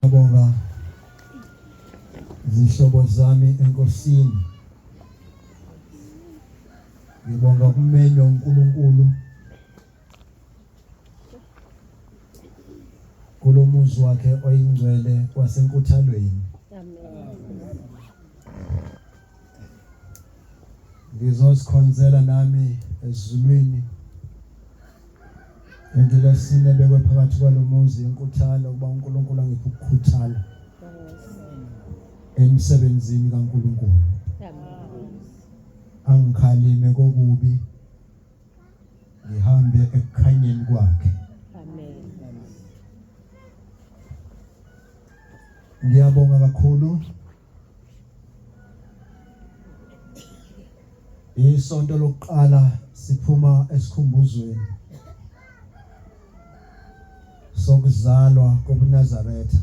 Ngiyabonga izihlobo zami enkosini. Ngibonga kumenyo uNkulunkulu kulomuzi wakhe oyingcwele wasenkuthalweni. Amen. Ngizosikhonzela nami ezulwini. Engilasine bekwe phakathi kwalomuzi enkuthalo kuba uNkulunkulu angiphe ukukhuthala. Emsebenzini kaNkulunkulu. Angikhalime kokubi. Ngihambe ekukhanyeni kwakhe. Amen. Ngiyabonga kakhulu. Isonto lokuqala siphuma esikhumbuzweni sokuzalwa kobuNazaretha.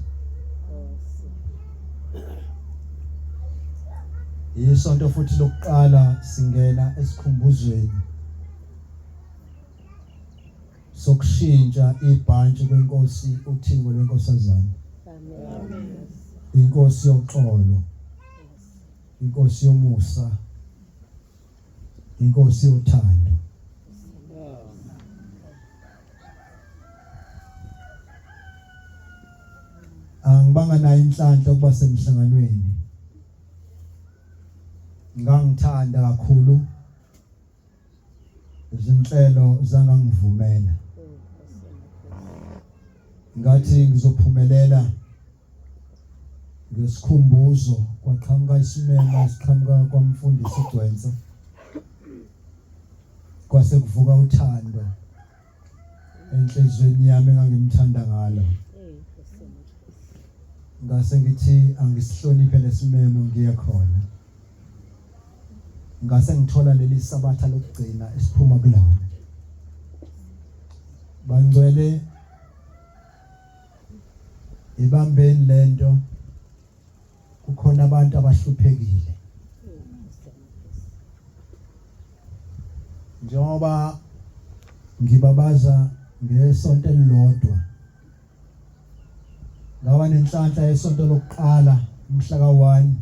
Isonto futhi lokuqala singena esikhumbuzweni sokushintsha ibhantshi kwenkosi uThixo lenkosazana. Amen. Inkosi yoxolo. Inkosi yomusa. Inkosi yothando. Angibanga nayo inhlanhla ukuba semhlanganweni. Ngangithanda kakhulu izinhlelo zangangivumela. Ngathi ngizophumelela ngesikhumbuzo kwaqhamuka isimemo esiqhamuka kwamfundisi uGcwensa. Kwase kuvuka uthando enhlizweni yami engangimthanda ngalo. Ngase ngithi angisihloniphe lesimemo ngiye khona. Ngase ngithola leli sabatha lokugcina esiphuma kulona. Bangcwele ibambeni lento kukhona abantu abahluphekile. Njengoba ngibabaza ngesonto elilodwa. Ngaba nenhlanhla yesonto lokuqala umhla ka1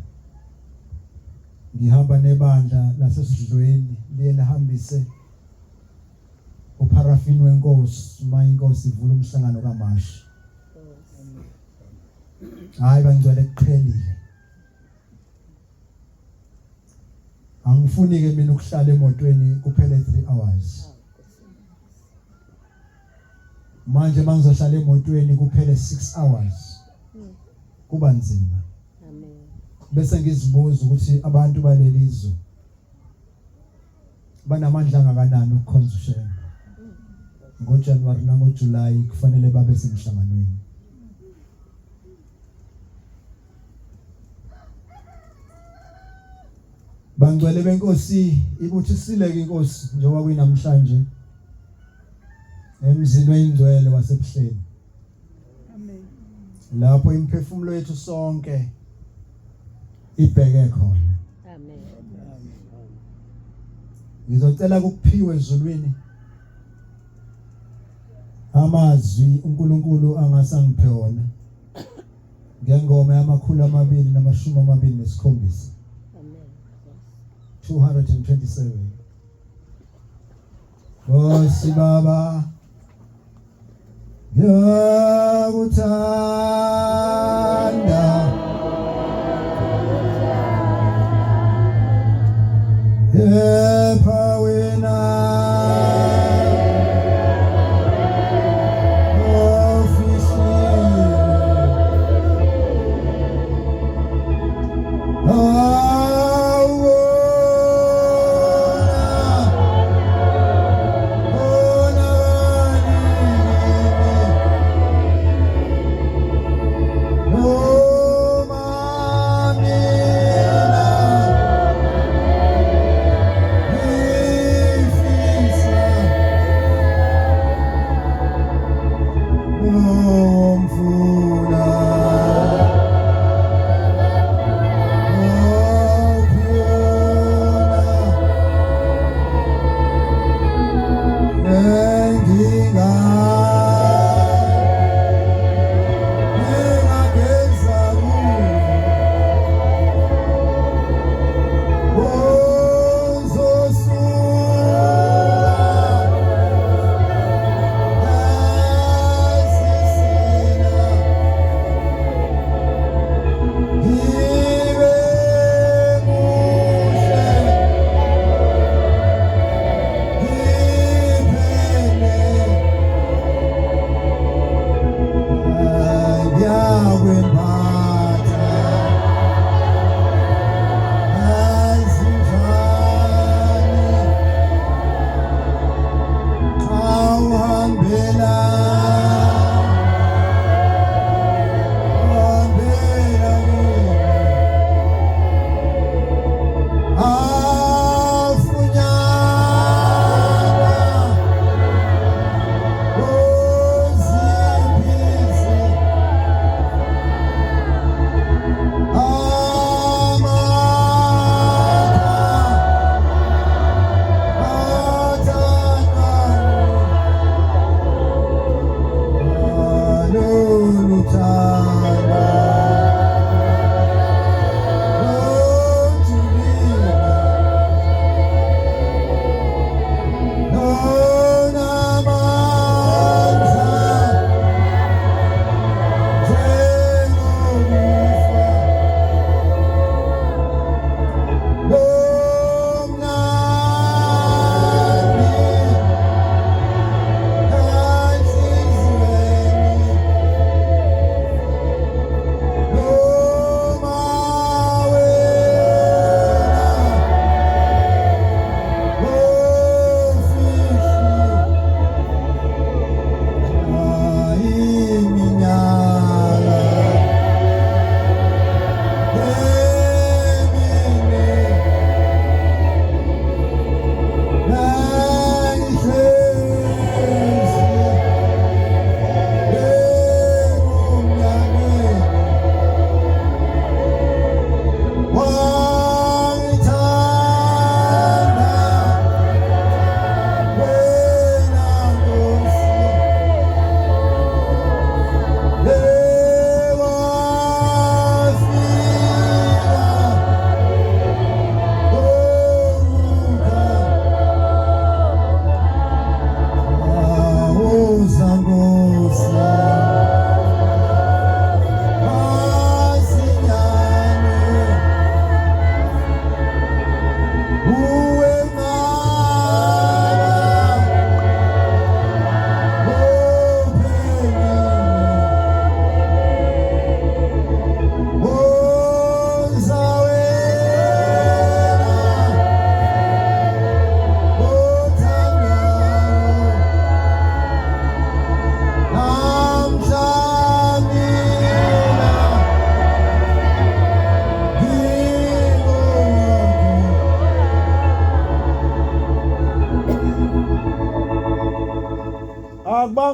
ngihamba nebandla lasesidlweni liye lahambise uparafini wenkosi uma inkosi ivula umhlangano kaMashi. Hayi bangcwele kuqhelile. Angifuni ke mina ukuhlala emotweni kuphele 3 hours. Manje mangizohlala emotweni kuphele 6 hours. Kuba nzima. Amen. Bese ngizibuza ukuthi abantu balelizwe banamandla kangakanani ukukhonza uShembe. NgoJanuary nangoJuly kufanele babe semhlanganweni. Bangcwele benkosi ibuthisile ke inkosi njengoba kuyinamhlanje emzini oyingcwele wasebuhleni. Amen. Lapho imphefumulo yethu sonke ibheke khona. Amen. Ngizocela ukuphiwe ezulwini amazwi uNkulunkulu angasangiphe wona ngengoma yama227. 227. Nkosi Baba ngiyakuthanda epha wena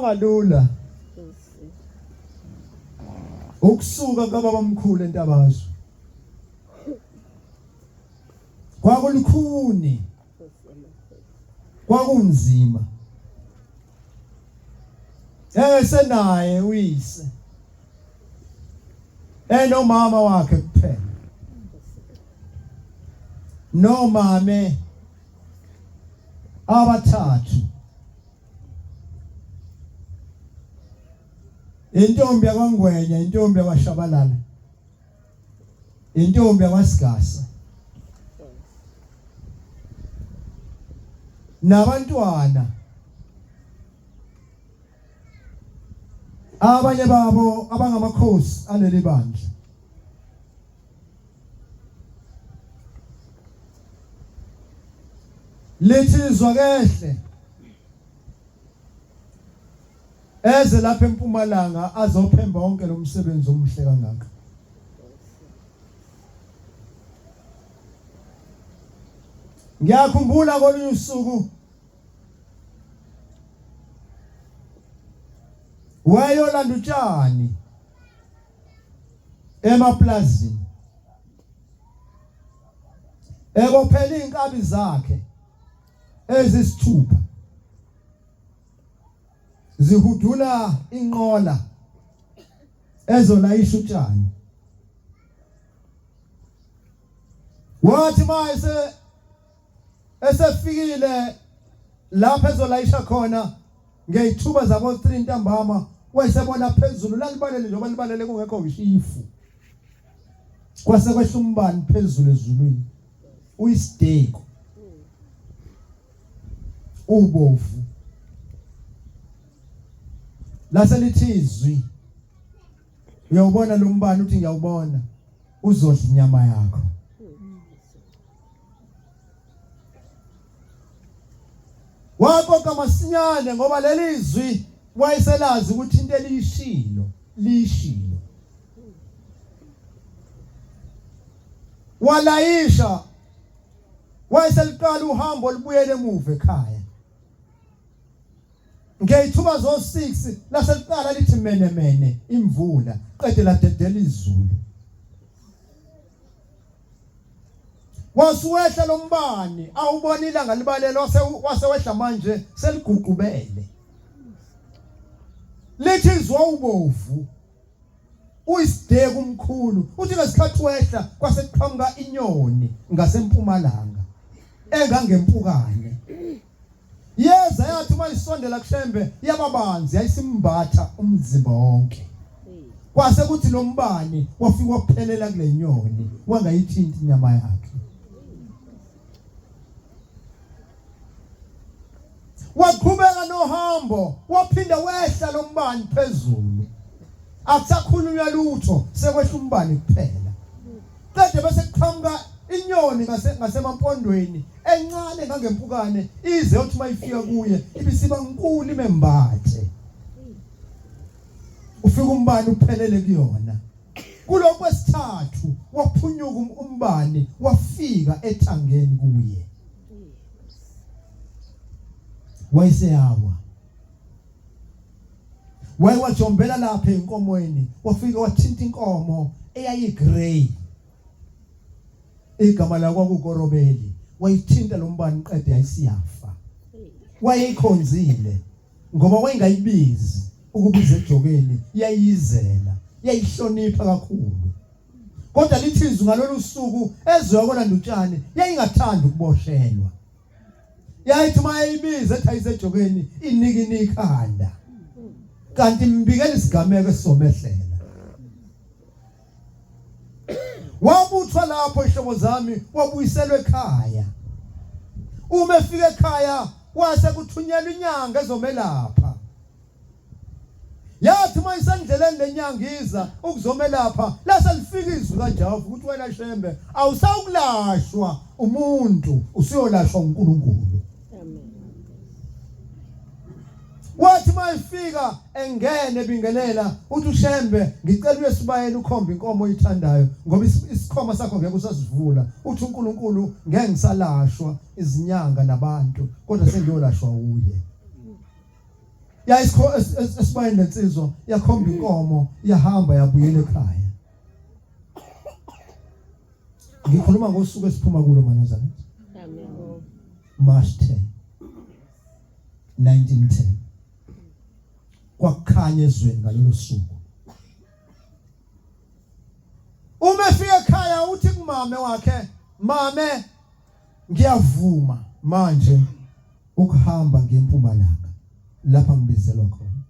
Akubangalula ukusuka kababa omkhulu eNtabazo kwakulukhuni kwakunzima senaye uyise enomama wakhe kuphela nomame abathathu intombi yakwaNgwenya intombi yakwaShabalala intombi yakwaSigasa nabantwana abanye babo abangamakhosi aleli bandla lethizwa kehle eze lapha eMpumalanga azophemba wonke lo msebenzi omuhle kangaka ngiyakhumbula kolunye usuku wayolanda utshani emaplazini ebophela inkabi zakhe ezisithupha zihudula inqola ezolayisha utshani wathi mase esefikile lapha ezolayisha khona ngeyithuba zabo 3 ntambama wayesebona phezulu lalibalele njengoba libalele kungekho ishifu kwase kwehla umbani phezulu ezulwini uyisideko ubovu laselithizwi uyawubona lo mbani uthi ngiyawubona uzodla inyama yakho waqoqa masinyane ngoba lelizwi wayeselazi ukuthi into lishilo walayisha wayeseliqala uhambo olubuyele emuva ekhaya ngeyithuba zo6 laseliqala lithi mene imvula qede ladedela izulu wasuwehla lombani awubona ilanga libalele wasewehla manje seliguqubele lithi izwa ubovu uyisideke umkhulu uthi ngesikhathi wehla kwasekuqhamuka inyoni ngasempumalanga engangempukane yeza yathi mayisondela kuShembe yababanzi yayisimbatha umzimba wonke kwase kuthi lo mbani wafika waphelela kule nyoni wangayithinti inyama yakhe waqhubeka nohambo waphinda wehla lo mbani phezulu akusakhulunywa lutho sekwehla umbani kuphela kade bese kuqhamuka inyoni ngasemampondweni encane ngangempukane ize uthi mayifika kuye ibisiba inkulu imembathe ufika umbani uphelele kuyona kuloko kwesithathu waphunyuka umbani wafika ethangeni kuye wayeseyawa wayewajombela lapha enkomweni wafika wathinta inkomo eyayigrey igama la kwakukorobeli wayithinta lo mbani qede yayisiyafa wayeyikhonzile ngoba wayengayibizi ukubiza ejokeni yayizela yayihlonipha kakhulu kodwa lithizwe ngalolu suku ezwe koLanda uTshani yayingathanda ukuboshelwa yayithi mayibiza ethi ayisejokeni iniki ikhanda kanti mbikela isigameko esomehlela wabuthwa lapho ihlobo zami wabuyiselwe ekhaya uma efika ekhaya wase kuthunyelwa inyanga ezomelapha yathi mayisendleleni lenyanga iza ukuzomelapha lase lifika izwi kaJehova ukuthi wena Shembe awusawukulashwa umuntu usiyolashwa uNkulunkulu wathi mayifika engene bingelela uthi uShembe ngicela uyesibayeni ukhomba inkomo oyithandayo ngoba isikhoma sakho ngeke usasivula uthi uNkulunkulu ngeke ngisalashwa izinyanga nabantu kodwa sengiyolashwa uye yayisikho esibayeni lensizwa yakhomba inkomo yahamba yabuyela ekhaya ngikhuluma ngosuku esiphuma kulo Nazareth March 10 1910 kwakhanya ezweni ngalolu suku uma efika ekhaya uthi kumame wakhe mame ngiyavuma manje ukuhamba ngempumalanga lapha ngibizelwa khona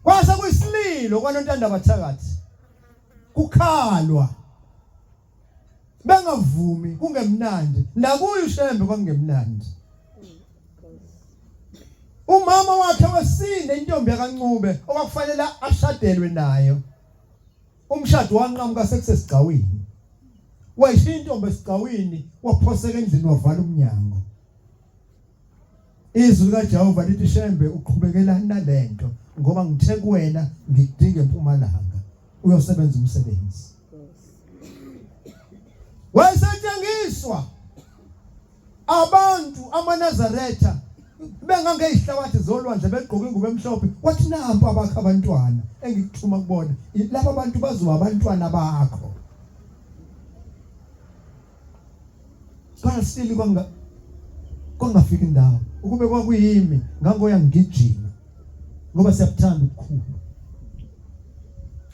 kwase kuyisililo kwanontanda bathakathi kukhalwa bengavumi kungemnandi nakuye uShembe kwangemnandi umama wakhe wesine intombi yakaNcube okwakufanele ashadelwe nayo umshado wanqamuka sekusesigcawini wayishiya intombi esigcawini waphoseka endlini wavala umnyango izwi kaJehova lithi Shembe uqhubekela nalento ngoba ngithe kuwena ngikudinga empumalanga uyosebenza umsebenzi wayesethengiswa abantu amaNazaretha bengangeyihlabathi zolwandle begqoka ingubo emhlophe wathi nampa abakho abantwana engikuthuma kubona laba abantu bazoba abantwana bakho kwasili kwangafika indawo ukube kwakuyimi ngangoya ngigijima ngoba siyakuthanda ukukhulu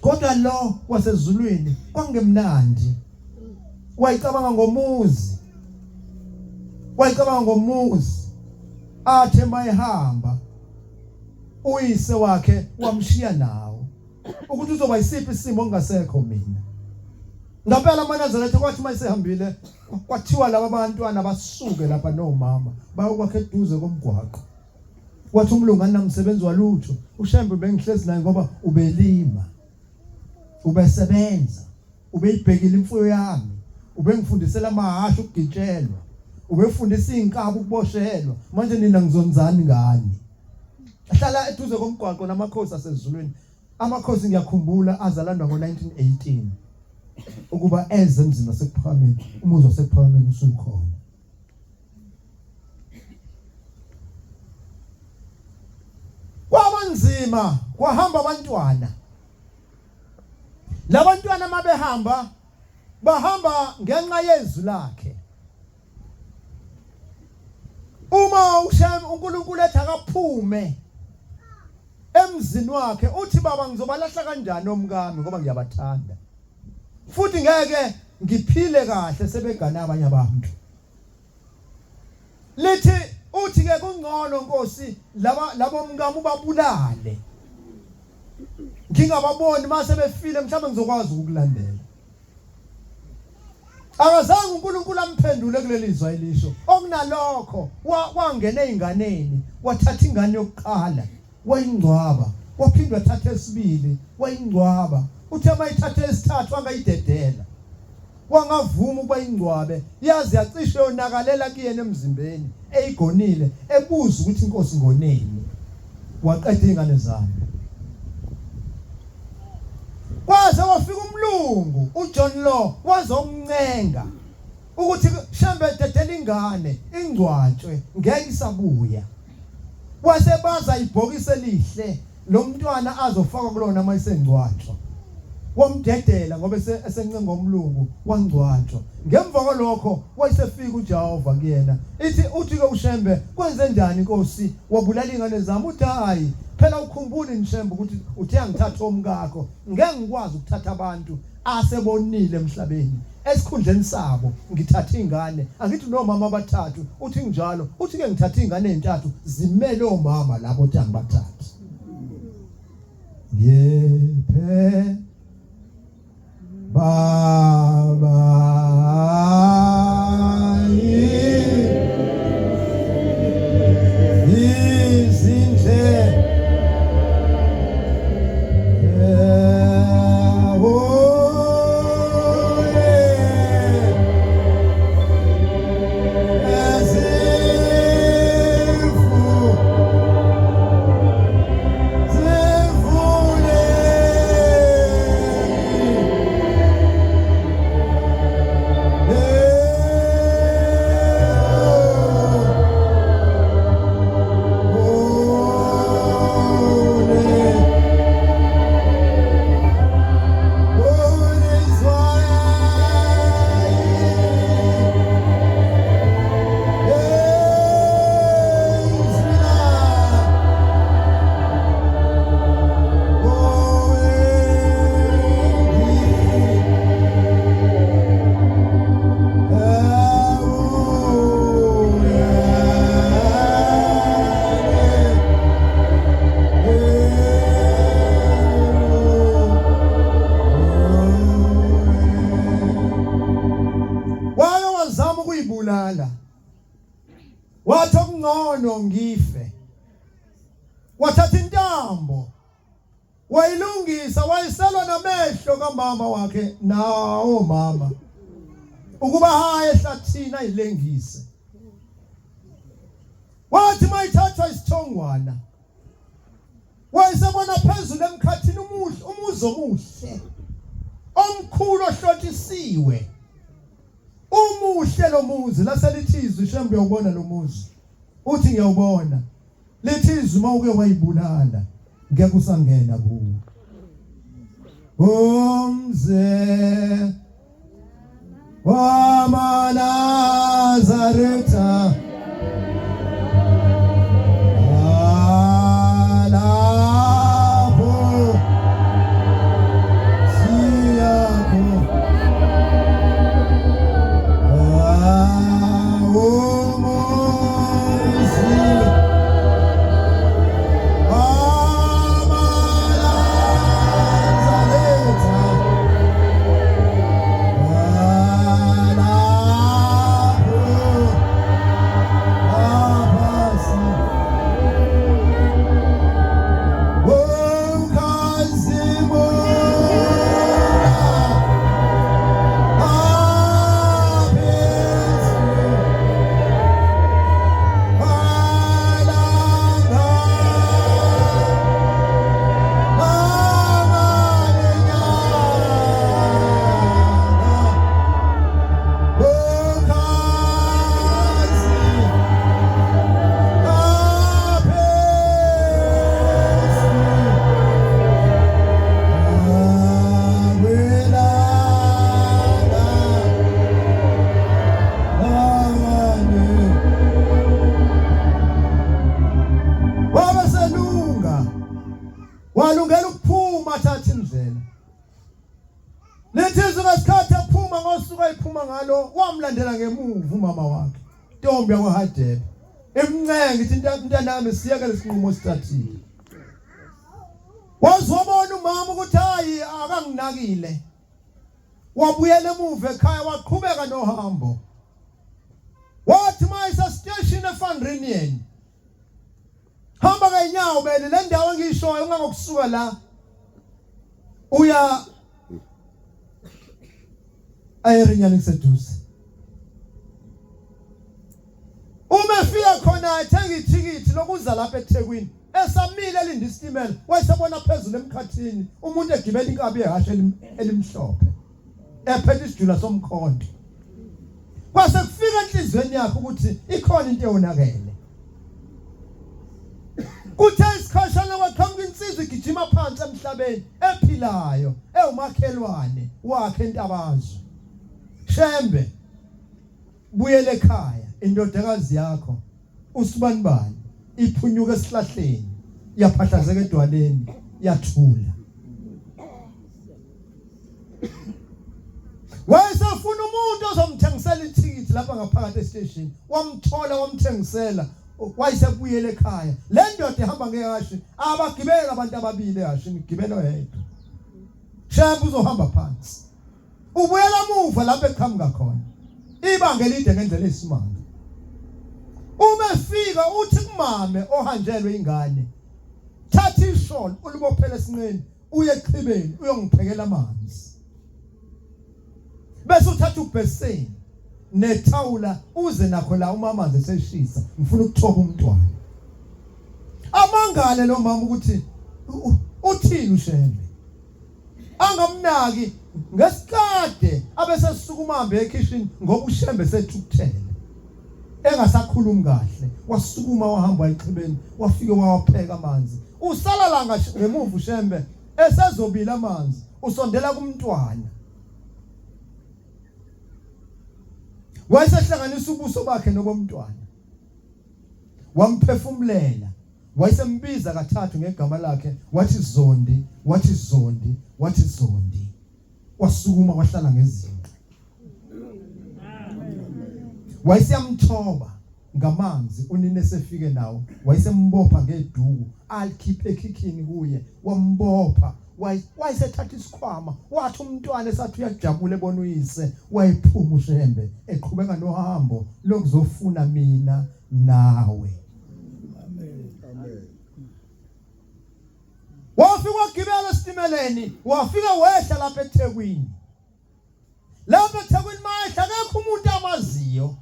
kodwa lo wasezulwini kwangemnandi wayicabanga ngomuzi athe mayihamba uyise wakhe wamshiya nawo ukuthi uzoba isiphi isimo ongasekho mina ngempela amaNazaretha kwathi mayisehambile kwathiwa laba bantwana basuke lapha nomama bayokwakhe eduze komgwaqo wathi umlungane namsebenzi walutho uShembe bengihlezi naye ngoba ubelima ubesebenza ubeyibhekile imfuyo yami ubengifundisela amahashe ukugitshelwa ubefundisa izinkaba ukuboshelwa manje nina ngizonzani ngani ahlala eduze komgwaqo namakhosi asezulwini amakhosi ngiyakhumbula azalandwa ngo1918 ukuba eze emzini wasePhakameni umuzi wasePhakameni usukhona kwabanzima kwahamba abantwana labantwana mabehamba bahamba ngenxa yezwi lakhe uma uNkulunkulu ethi akaphume emzini wakhe uthi baba ngizobalahla kanjani omkami ngoba ngiyabathanda futhi ngeke ngiphile kahle sebegana abanye abantu lithi uthi ke kungcono Nkosi labo omkami ubabulale ngingababoni mase befile mhlawumbe ngizokwazi ukukulandela akazange uNkulunkulu amphendule kulelizwa elisho okunalokho wangena einganeni wathatha ingane yokuqala wayingcwaba waphindwa thatha esibili wayingcwaba uthe mayithatha esithathu angayidedela wangavuma ukuba ingcwabe yazi yacishe yonakalela kuyena emzimbeni eyigonile ebuza ukuthi Inkosi ngoneni waqeda ingane zami kwaze wafika umlungu uJohn Law wazomncenga ukuthi shambe dedela ingane ingcwatshwe ngeke isabuya wasebaza ibhokisi elihle lo mntwana azofaka kulona mayisengcwatshwa wamdedela ngoba esencenga omlungu wangcwatshwa ngemva kwalokho wayesefika uJehova kuyena uthi ke uShembe kwenze njani Nkosi wabulala ingane zami uthi hayi phela ukhumbule nishembe ukuthi uthe angithatha omkakho ngeke ngikwazi ukuthatha abantu asebonile emhlabeni esikhundleni sabo ngithatha ingane angithi nomama abathathu uthi njalo uthi ke ngithatha ingane ezintathu zimele omama labo othi angibathathe yephe baba wathi okungcono ngife wathatha intambo wayilungisa wayiselwa namehlo kamama wakhe nawo mama ukuba haya ehlathini ayilengise wathi mayithathwa isithongwana wayisebona phezulu emkhathini umuzi omuhle omkhulu ohlotshisiwe umuhle lo muzi laselithizwe ishembe uyawubona lo muzi uthi ngiyawubona lithizwe mawuke wayibulala ngeke usangena kuwo umze wa Nazaretha wathatha indlela lethi isikhathi ephuma ngosuku ephuma ngalo wamlandela ngemuva umama wakhe Ntombi yakwaHadebe emncenga ithi mntanami siyeke lesinqumo sithathile wazobona umama ukuthi hayi akanginakile wabuyela emuva ekhaya waqhubeka nohambo wathi mayisa station eFanrinian hamba ngenyawo bele le ndawo engishoyo ungangokusuka la uya ayirinyani kuseduze uma efika khona ethenga ithikithi lokuza lapha eThekwini esamile elinda isitimela wayesebona phezulu emkhathini umuntu egibela inkabi ehashe elimhlophe ephethe isijula somkhonto kwase kufika enhlizweni yakhe ukuthi ikhona into eyonakele kuthe isikhashana kwaqhamuka insizwa igijima phansi emhlabeni ephilayo ewumakhelwane wakhe eNtabazo Shembe buyele ekhaya indodakazi yakho usibanibani iphunyuka esihlahleni yaphahlazeka edwaleni yathula wayesafuna umuntu ozomthengisela ithikithi lapha ngaphakathi estation wamthola wamthengisela wayesebuyele ekhaya le ndoda ehamba ngehashi abagibeli abantu ababili ehashini gibelo yedwa Shembe uzohamba phansi ubuyela muva lapha eqhamuka khona ibanga elide ngendlela esimanga uma efika uthi kumame ohanjelwe ingane thatha isholo ulibophele esinqeni uye eqhibeni uyongiphekela amanzi bese uthatha ubheseni nethawula uze nakho la uma amanzi eseshisa ngifuna ukuthoba umntwana amangale lo mama ukuthi uthini uShembe angamnaki ngesikade abese sukumambe ekitchen ngoba uShembe sethukuthele engasakhulumi kahle wasukuma wahamba eqhibeni wafike wawapheka amanzi usala langa ngemuva uShembe esezobila amanzi usondela kumntwana wayesehlanganisa ubuso bakhe nobomntwana wamphefumulela wayesembiza kathathu ngegama lakhe wathi Zondi wathi Zondi wathi Zondi wasukuma wahlala ngezinqa wayesiyamthoba ngamanzi unine sefike nawo wayesembopha ngeduku alikhiphe ekhikhini kuye wambopha wayesethatha isikhwama wathi umntwana esathi uyajabula ebona uyise wayephuma uShembe eqhubeka nohambo lokuzofuna mina nawe wafika wagibela esitimeleni wafika wehla lapha eThekwini lapha eThekwini mayehla akekho umuntu amaziyo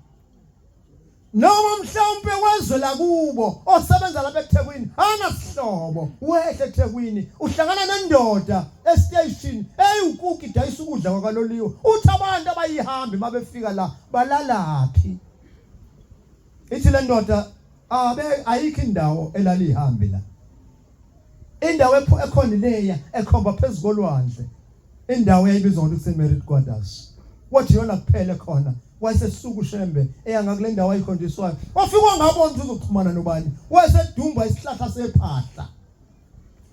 noma mhlawumbe wezwe lakubo osebenza lapha eThekwini anasihlobo wehla eThekwini uhlangana nendoda estation eyukuki dayisa ukudla kwakaloliwe uthi abantu abayihamba mabefika la balalaphi ithi le ndoda ayikho indawo elalihambi la indawo ekhona leya ekhomba phezulu kolwandle indawo eyayibizwa ngokuthi St Quarters wathi yona kuphela khona wayesesuka uShembe eyanga kule ndawo ayikhondiswayo wafika ngabona uzoxhumana nobani wayesedumba isihlahla sephahla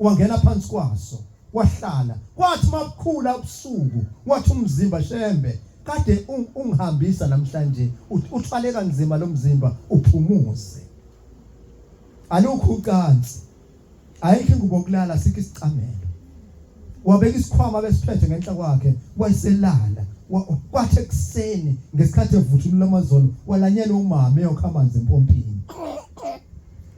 wangena phansi kwaso wahlala kwathi mabukhula ubusuku wathi umzimba Shembe kade ungihambisa namhlanje uthwale kanzima lo mzimba uphumuze alukho ucansi ayikho ingubo yokulala sikho isicamelo wabeka isikhwama besiphethe ngenhla kwakhe wayeselala kwathi ekseni ngesikhathi evuthulula amazolo walanyela umama eyokha amanzi empompini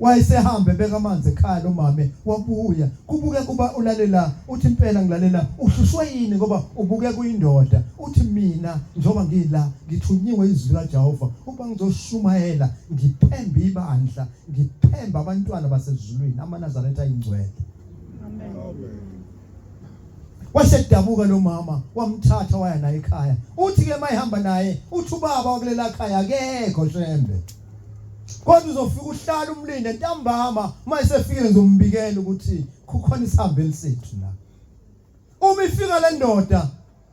wayesehambe beka amanzi ekhaya umama wabuya kubuke kuba ulalela uthi impela ngilalela uhlushwe yini ngoba ubuke kuyindoda uthi mina njoba ngila ngithunyiwe izwi kaJehova ukuba ngizoshumayela ngiphembe ibandla ngiphembe abantwana basezulwini amaNazaretha ayingcwele amen wasedabuka lo mama wamthatha waya naye ekhaya uthi ke mayihamba naye uthi ubaba wakulela ekhaya akekho Shembe kodwa uzofika uhlala umlinde ntambama mayisefike ngizombikela ukuthi kukhona isihambe lisethu la uma ifika le ndoda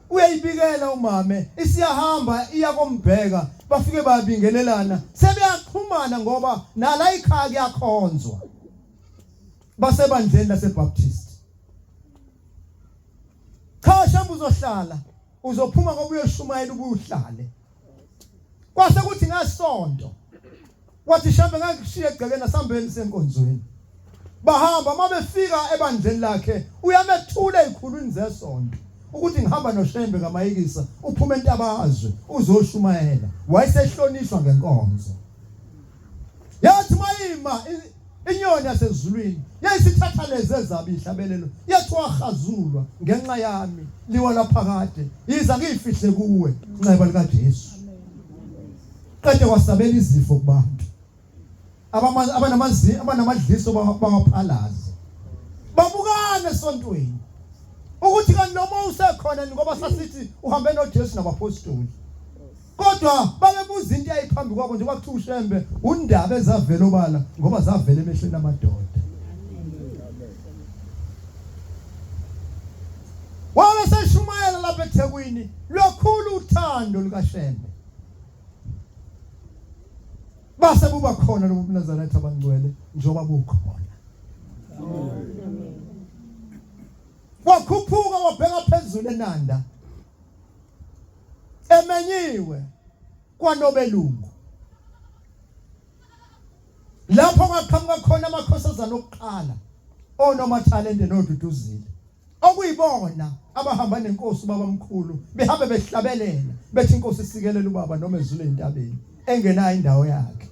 uyayibikela umama isiyahamba iya kombheka bafike babingelelana sebeyaxhumana ngoba nala ekhaya kuyakhonzwa basebandleni laseBaptist Shembe uzohlala uzophuma ngoba uyoshumayela ubuhlale kwase kuthi ngasonto wathi Shembe ngakushiya egcekeni asambeni senkonzweni bahamba mabefika ebandleni lakhe uyamethula ezikhulwini zesonto ukuthi ngihamba noShembe ngamayikisa uphume entabazwe uzoshumayela wayesehlonishwa ngenkonzo yathi mayima inyoni yasezulwini yayisithatha lezi ezabihlabelelo yathi wahazulwa ngenxa yami liwa laphakade yiza ngiyifihle kuwe nxeba lika Jesu kade wasabela izifo kubantu abanamadliso bawaphalaza babukane esontweni ukuthi kanti noma usekhona ngoba sasithi uhambe noJesu nabapostoli kodwa babebuza into ayiphambi kwabo nje bakuthiwa uShembe undaba ezavela obala ngoba zavela emehlweni amadoda wabe seshumayela lapha eThekwini lokhulu uthando likaShembe base buba khona lo Nazaretha abangcwele njoba bukhona wakhuphuka wabheka phezulu eNanda emenyiwe kwaNobelungu lapho kwaqhamuka khona amakhosazana okuqala onomathalente noduduzile okuyibona abahamba nenkosi babamkhulu behambe behlabelela bethi inkosi isikelela ubaba noma ezule entabeni engenayo indawo yakhe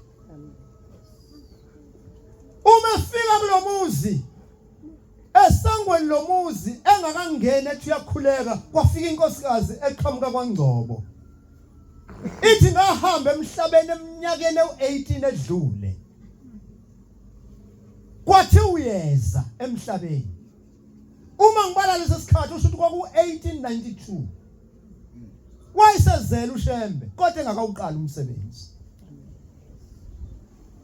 uma efika kulomuzi esangweni lomuzi engakangena ethi uyakhuleka kwafika inkosikazi eqhamuka kwaNgcobo ithi ngahamba emhlabeni eminyakeni u18 edlule kwathi uyeza emhlabeni uma ngibala lesi sikhathi usho ukuthi kwaku 1892 wayesezela uShembe kodwa engakawuqala umsebenzi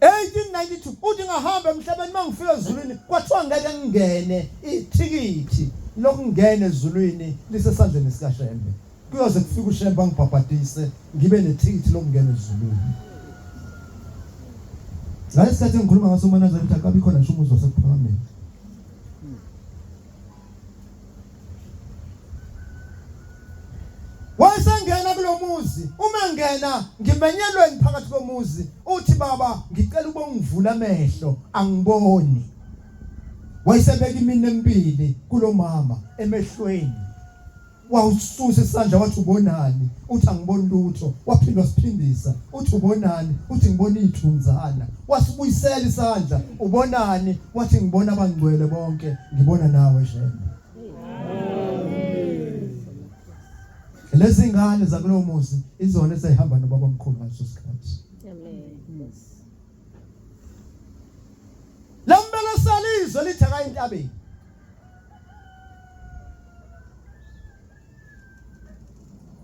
1892 uthi ngahamba emhlabeni mangifika ezulwini kwathiwa ngeke ngingene ithikithi lokungena ezulwini lisesandleni sika Shembe kuyoze kufike uShembe angibhabhadise ngibe nethikithi lokungena ezulwini ngalesikhathi ngikhuluma ngaso uMnazaretha akabi khona ngisho umuzwa sekuphakameni wayesengena kulomuzi uma engena ngimenyelwe phakathi komuzi uthi baba ngicela ube ungivula amehlo angiboni wayesebeka imini empili kulomama emehlweni wawususa isandla wathi ubonani uthi angiboni lutho waphindwa siphindisa uthi ubonani uthi ngibona ithunzana wasibuyisela isandla ubonani wathi ngibona abangcwele bonke ngibona nawe Shembe lezi ngane zakulo muzi izona ezihamba nobaba omkhulu ngaleso sikhathi amen lambela salizwe lithaka entabeni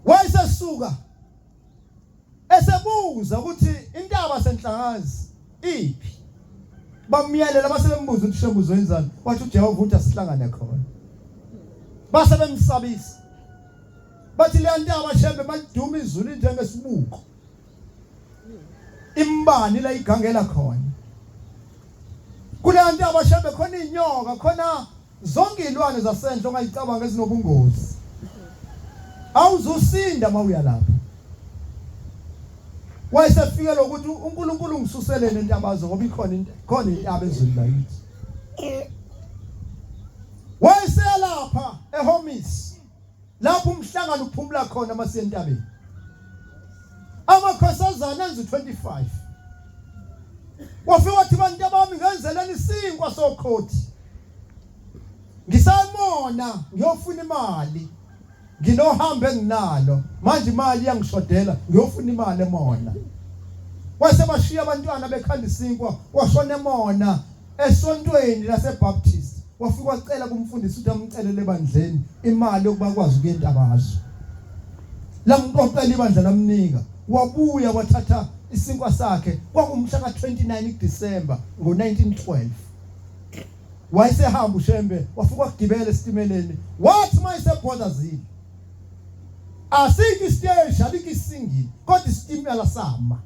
wayesesuka esebuza ukuthi intaba senhlakazi iphi bamyelela basebembuza ukuthi Shembe uzenzani wathi uJehova uthi asihlangane khona base bemsabisa bathi le ntaba Shembe maduma izulu njengesibuko imbani la igangela khona kule ntaba Shembe khona inyoka khona zonke izilwane zasendle ongayicabanga ezinobungozi awuzusinda mawuya lapha wayesefika lokuthi uNkulunkulu ungisuselene intabazo ngoba khona intaba ezweni lakithi wayeselapha eHomis lapho umhlangano uphumula khona masentabeni amakhosazana enza 25 wafika wathi bantu abami ngenzeleni isinkwa sokhothi ngisamona ngiyofuna imali nginohambe nginalo manje imali yangishodela ngiyofuna imali emona wase bashiya abantwana bekhanda isinkwa washona emona esontweni laseBaptist wafika wacela kumfundisi ukuthi amcelele ebandleni imali yokuba kwazi ukuyentabazo lamqoqela ibandla lamnika wabuya wathatha isinkwa sakhe kwakumhla ka29 December ngo1912 wayesehamba uShembe wafika ukugibela esitimeleni wathi mayisebhodazini asiki stage aliki singile kodwa isitimela sama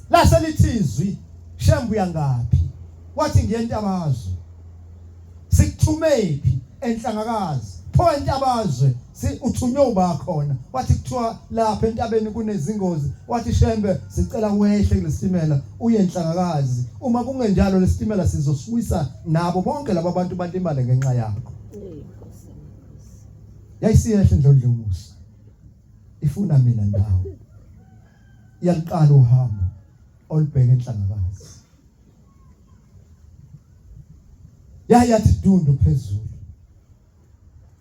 laselithizwi Shembe uyangaphi wathi ngiyentabazo sikuthumephi enhlangakazi point abazwe uthunywa bakhona wathi kuthiwa lapha entabeni kunezingozi wathi Shembe sicela wehle kulesitimela uye enhlangakazi uma kungenjalo lesitimela sizoswisa nabo bonke laba bantu balimale ngenxa yakho yayisiyehle indlondlomusa ifuna mina ndawo yaliqala uhambo olubheke enhlangakazi yathi dundu phezulu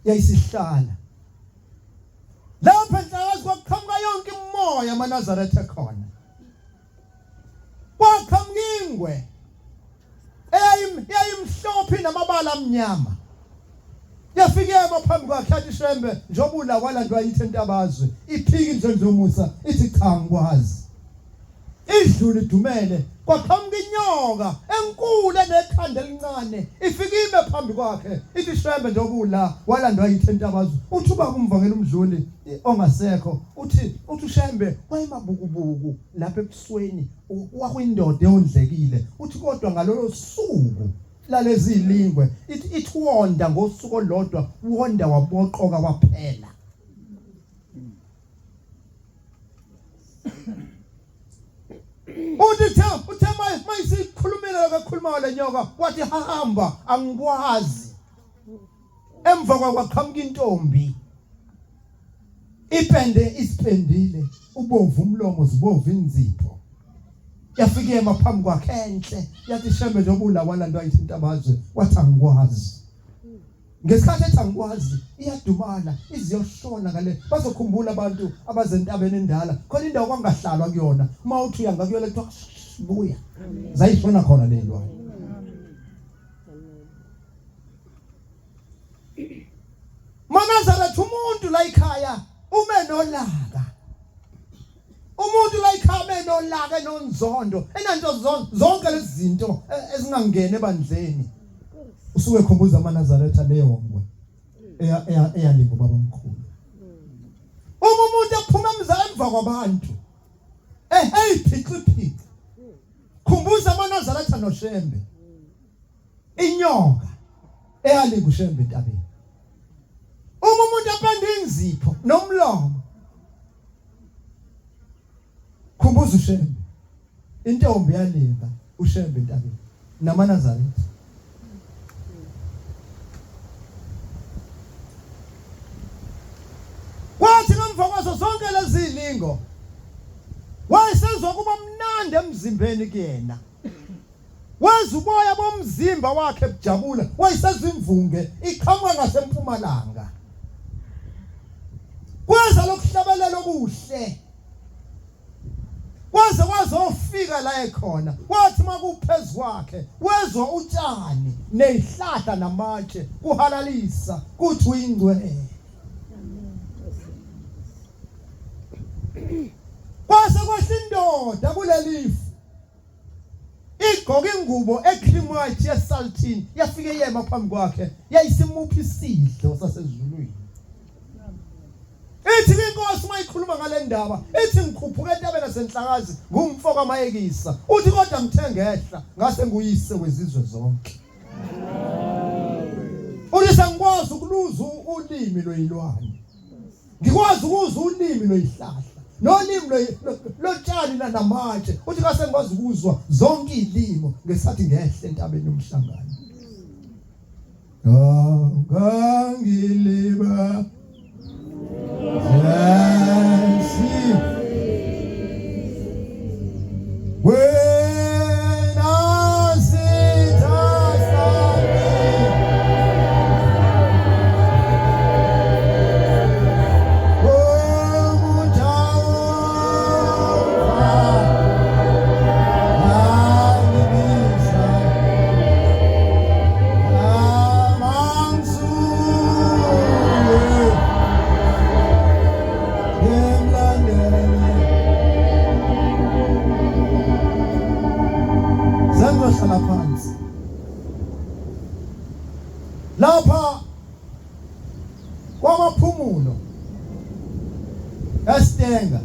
yayisihlala lapha enhlangakazi kwakuqhamuka yonke imoya amaNazaretha ekhona kwakuqhamuka ingwe eyayimhlophe namabala amnyama yafike phambi kwakhe athi Shembe njobula kwalandwa yithi entabazwe iphiki indlondlomusa ithi cha ngikwazi idlule idumele kwaqhamuka inyoka enkulu enekhanda elincane ifikime phambi kwakhe ithi Shembe njobula walandwa yithi entabazwe uthi uba kumvangela umdluli ongasekho uthi Shembe wayemabukubuku lapha ebusweni wakwindoda eyondlekile uthi kodwa ngalolo suku lalezi ilingwe ithi wonda ngosuku olodwa wonda waboqoka kwaphela uthe mayisikhulumile akakhuluma lenyoka wathi hamba angikwazi emva kwaqhamuka intombi ipende isipendile ubovu umlomo zibovu inzipho yafike phambi kwakhe enhle yathi Shembe njobula walandwa yithi intabazwe wathi angikwazi ngesikhathi ethi angikwazi iyadumala iziyoshona ngale bazokhumbula abantu abazentabeni endala khona indawo kwangahlalwa kuyona uma uthi uyanga kuyona kuthiwa buya zayishona khona le ndwana maNazaretha umuntu la ekhaya umenolaka umuntu la ekhaya enolaka enonzondo enanto zonke lezi zinto ezingangene ebandleni usuke khumbuza amaNazaretha leyo ngwe eyalinga baba omkhulu umuntu ephuma emva kwabantu phixi khumbuza amaNazaretha noShembe inyoka eyalinga uShembe entabeni umuntu apanda inzipho nomlomo khumbuza uShembe intombi yalinga uShembe entabeni namaNazaretha kwathi ngemva kwazo zonke lezi zilingo wayesezwa kuba mnandi emzimbeni kuyena weza uboya bomzimba wakhe bujabula wayesezwa imvunge iqhamuka ngasempumalanga kweza lokuhlabelela okuhle wazofika la ekhona wathi makuphezulu kwakhe wezwa utshani nezihlahla namatshe kuhalalisa kuthi uyingwe kwase kwashindoda kulelifu igqoka ingubo ecreamite yesaltini yafike yema phambi kwakhe yayisimupha isidlo sasezulwini ithi inkosi mayikhuluma ngale ndaba ithi ngikhuphuka entabeni senhlakazi ngumfoko amayekisa uthi kodwa ngithengehla ngase nguyise wezizwe zonke uthi sengikwazi ukuluza ulimi loyilwane ngikwazi ukuza ulimi loyihlahla nolimi lotshani namatshe uthi kase ngikwazi ukuzwa zonke izilimo ngesathi ngehle entabeni yomhlangano ngangiliba lapha kwamaphumulo eStenga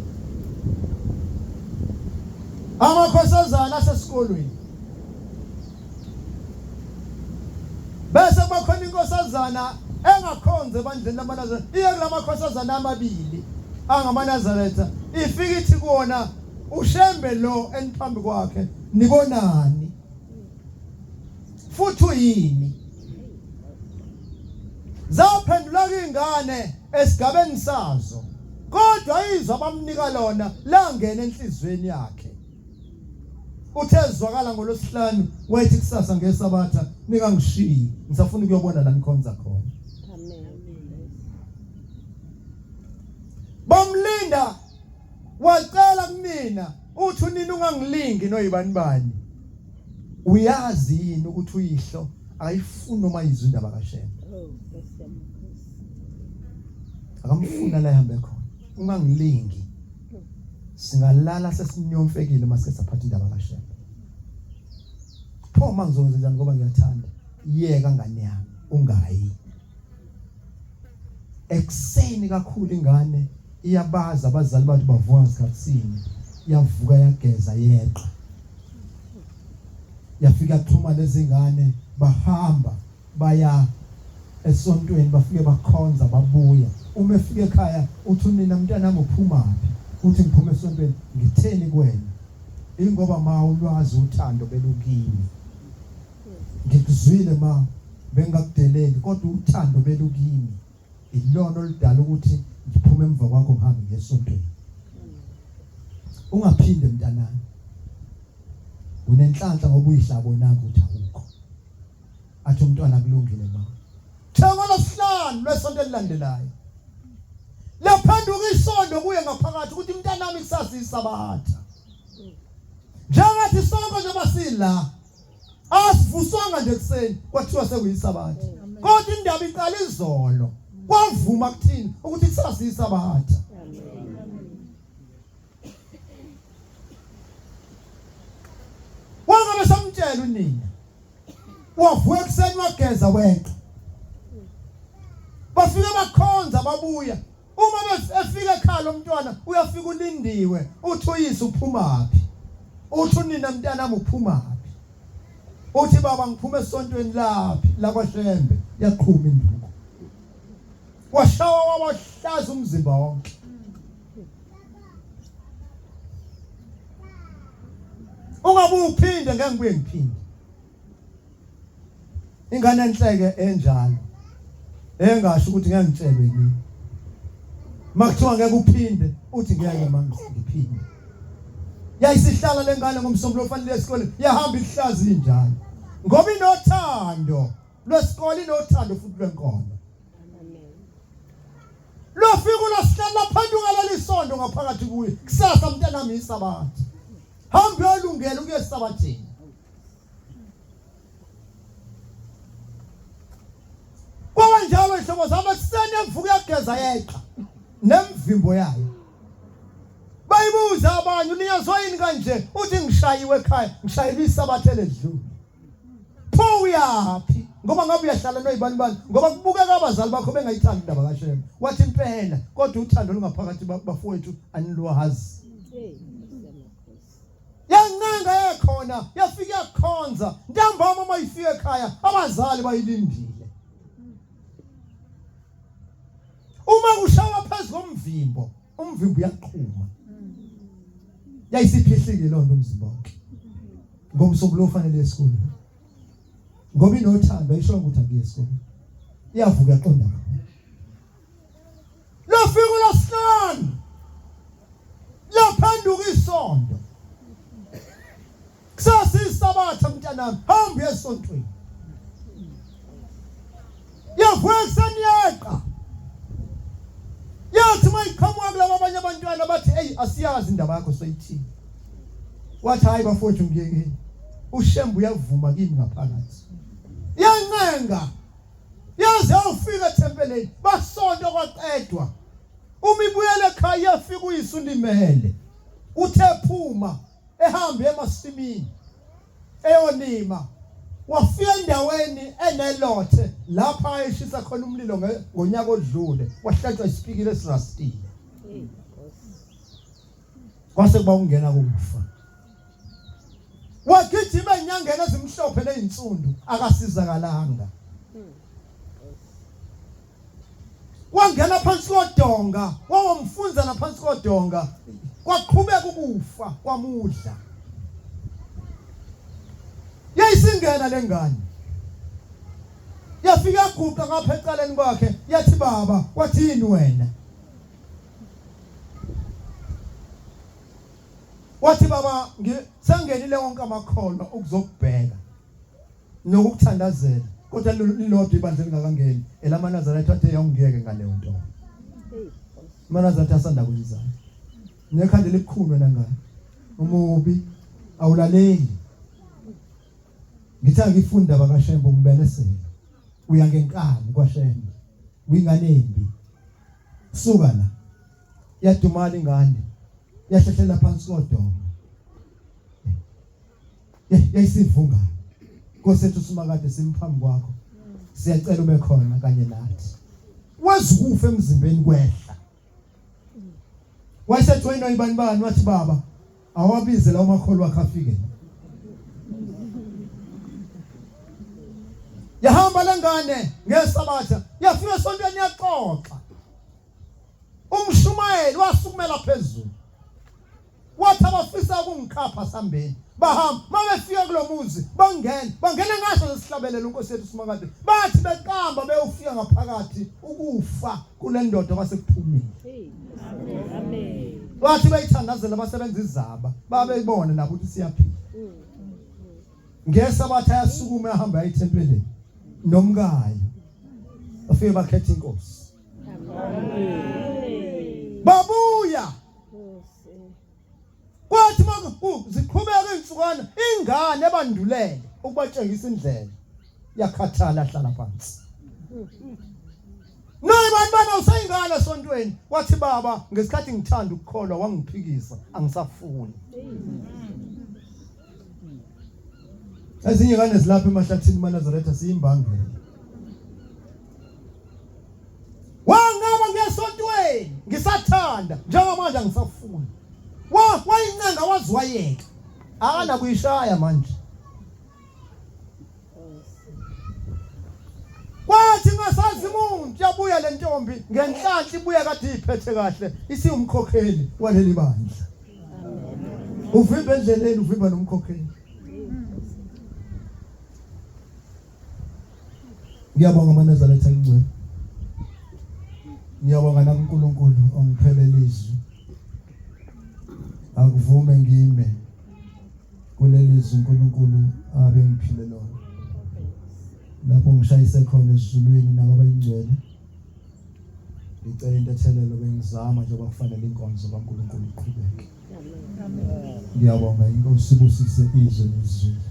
amakhosazana asesikolweni bese bakhona inkosazana engakhonze bandleni lamaNazaretha iye kulamakhosazana amabili angamaNazaretha ifika ithi kuona ushembe lo eniphambi kwakhe nibonani futhi uyini zaphendula ingane esigabeni sazo kodwa izwa bamnika lona langena enhlizweni yakhe uthezwakala ngolosihlanu wethi kusasa ngesabatha ningangishiyi ngisafuna ukuyobona la nikhonza khona bamlinda wacela kumina uthi nini ungangilingi noyibani bani uyazi yini ukuthi uyihlo ayifuni noma izwe indaba kaShembe akamfuna la ihambe khona ungangilingi singalala sesinyomfekile masike saphatha indaba kaShembe pho mangizokwenza ngoba ngiyathanda yeka ngane yami ungayi ekseni kakhulu ingane iyabaza abazali bathi bavuka ngesikhatsini yavuka yageza yeqa yafika kuthuma lezi ngane bahamba baya esontweni bafike bakhonza babuya uma efika ekhaya uthi nina mntana nami uphumaphi uthi ngiphuma esontweni ngitheni kwena ingoba ma ulwazi uthando belukini ngikuzwile ma bengakudeleli kodwa uthando belukini ilona oludala ukuthi ngiphume emva kwakho ngihambe ngesontweni ungaphinde mntanami unenhlanhla ngoba uyihlabo nakho uthi awukho athi umntwana kulungile ma thenga lesihlanu lesonto elilandelayo laphenduka isondo kuye ngaphakathi ukuthi umntanami kusasa isabatha njengathi sonke nje basila asivuswanga nje kuseni kwathiwa sekuyisabatha kodwa indaba iqala izolo kwavuma kuthini ukuthi kusasa isabatha wangabe samtshela unina wavuka kuseni wageza weqa bafike bakhonza babuya uma efika ekhaya lomntwana uyafika ulindiwe uthi uyise uphumaphi uthi nina mntanami uphumaphi uthi baba ngiphume esontweni laphi la kwaShembe yaqhuma induku washawa wabahlaza umzimba wonke ungabe uphinde ngeke ngibuye ngiphinde ingane enhleke enjalo engasho ukuthi ngeke ngitshelwe yini makuthiwa ngeke uphinde uthi ngeke manje ngiphinde yayisihlala lengane ngomsombuluko ofanele esikoleni yahamba ihlazi injalo ngoba inothando lwesikole inothando futhi lwenkomo lofika losihlala phanduka lelisondo ngaphakathi kuye kusasa mntanami isabatha hambe yolungela ukuyesabathini kwa njalo ihlobo zami kusene emvuka yageza yeqa nemvimbo yayo bayibuza abanye uniyazwa yini kanje uthi ngishayiwe ekhaya ngishayile isabathe ledlule pho uyapi ngoba ngabe uyahlala noyibani bani ngoba kubukeka abazali bakho bengayithandi indaba kaShembe wathi impela kodwa uthando lungaphakathi bafowethu anilwazi yancenga yekhona yafika yakhonza ntambama mayifika ekhaya abazali bayilindile uma kushawa phezu komvimbo umvimbo uyaqhuma yayisiphihlike lonto umzimba wonke ngomsombuluko ofanele esikoleni ngoba inothando ayisho ukuthi akuye esikoleni iyavuka yaqonda lofika losihlanu laphenduka isondo kusasa isabatha mntanami hamba esontweni yavuka kusaniyeqa yathi mayiqhamuka kulabo abanye abantwana bathi hey asiyazi indaba yakho soyithini wathi hayi bafowethu ngiyekeni uShembe uyavuma kimi ngaphakathi yancenga yaze ufika ethempeleni basonto kwaqedwa uma ibuyele ekhaya yafika uyisulimele uthe phuma ehambe emasimini eyolima wafika endaweni enelothe lapha ayeshisa khona umlilo ngonyaka odlule wahlatshwa isipikile esirastile kwase kuba ungena kufa wagijima enyangeni ezimhlophe leyinsundu akasizakalanga wangena phansi kodonga wawomfunza naphansi kodonga kwaqhubeka ukufa kwamudla yayisingena lengane yafika guqa ngapha eceleni kwakhe yathi baba wathini wena wathi baba sengenile wonke amakhono ukuzokubheka nokukuthandazela kodwa lilodwa ibandla lingakangeni elamanazarete athe yawungeke ngaleyo nto manazarete asanda kuyizana nekhanda likhulu wena ngane umubi awulaleli ngithatha ngifunda bakaShembe ngibelesela uya ngenkani kwaShembe uyingane embi suka la yadumala ingane yahlehlela phansi kodonga yayisivunga Nkosethu simakade simphambi kwakho siyacela ube khona kanye nathi wazikufa emzimbeni kwehla wayesejoyina ibani wathi baba awabize lawo makholo wakhe afike yahamba lengane ngesabatha yafika esontweni yaxoxa umshumayeli wasukumela phezulu wathi abafisa ukungikhapha sambeni bahamba mabefika kulomuzi bangena ngasho lesihlabelela uNkosethu simakade bathi beqamba beyofika ngaphakathi ukufa kule ndoda basekuphumile amen bathi bayithandazela abasebenza izaba babeyibona nabo ukuthi siyaphila ngesabatha yasukuma ehamba ayithempeleni nomkayo afike bakhetha inkosi amen babuya kwathi ziqhubeka insukwana ingane ebandulele ukubatshengisa indlela yakhathala ahlala phansi naye bantwana usayingane esontweni wathi baba ngesikhathi ngithanda ukukholwa wangiphikisa angisafuni ezinye ingane zilapha emahlathini maNazaretha siyimbangela wangaba ngesontweni ngisathanda njengamanje angisafuni wayincenga waziwayeka akana kuyishaya manje kwathi ngasazi umuntu yabuya le ntombi ngenhlanhla ibuya kade iphethe kahle isiyumkhokheli waleli bandla uvimba endleleni uvimba nomkhokheli ngiyabonga maNazaretha ngicela ngiyabonga nakuNkulunkulu ongiphelelizwe akuvume ngime kulelizwe uNkulunkulu abengiphile lona lapho ngishayise khona esizulwini nabo bayingcwele ngicela intethelelo bengizama njengoba kufanele inkonzo kaNkulunkulu iqhubeke amen ngiyabonga inkosi ibusise izwe nezizwe